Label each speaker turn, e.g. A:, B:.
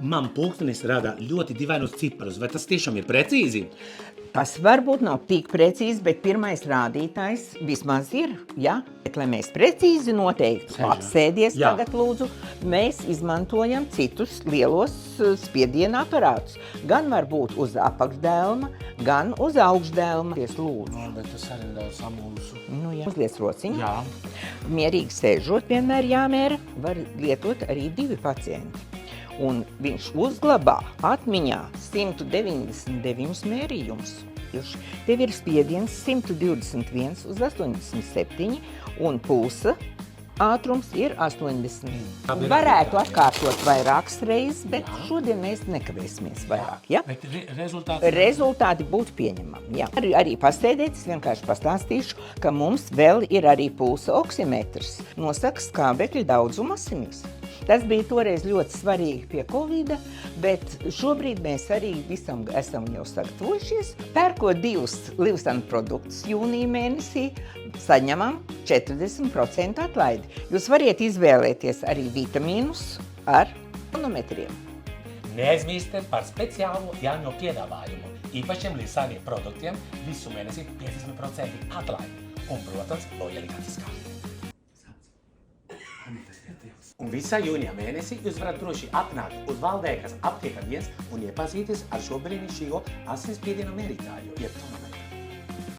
A: Man pulkstenis rāda ļoti dīvainus ciparus. Vai tas tiešām ir precīzi?
B: Tas varbūt nav tik precīzi, bet pirmais rādītājs vismaz ir, ja? Bet, lai mēs precīzi noteikti apsēdies tagad, lūdzu, mēs izmantojam citus lielos spiediena aparātus. Gan varbūt uz apakšdelma, gan uz augšdelma. Lūdzu.
A: Bet tas arī daudz samulsu.
B: Nu, jā. Uzliec rociņu.
A: Jā.
B: Mierīgi sēžot vienmēr jāmēra, var lietot arī 2 pacienti. Un viņš uzglabā atmiņā 199 mērījumus. Tev ir spiediens 121 uz 87 un pulsa ātrums ir 80. Varētu atkārtot vairākas reizes, bet šodien mēs nekavēsimies vairāk. Ja?
A: Bet
B: Rezultāti būtu pieņemami. Ja? Arī pasēdēt, es vienkārši pastāstīšu, ka mums vēl ir arī pulsa oksimetrs. Nosaka skābekļa daudzumu asinīs. Tas bija toreiz ļoti svarīgi pie Covida, bet šobrīd mēs arī visam esam jau sagatavojušies. Pērkot 2 Livsana produktus jūnija mēnesī, saņemam 40% atlaidi. Jūs variet izvēlēties arī vitamīnus ar monometriem.
A: Neaizmirstiet par speciālo Jāņo piedāvājumu. Īpašiem Livsana produktiem visu mēnesi 50% atlaidi. Un, protams, lojalitātes kārta. Un visā jūnijā mēnesī jūs varat droši atnākt uz Valdēkas aptieka 1 un iepazīties ar šo brīnišķīgo asinsspiediena mērītāju, jeb tonometru.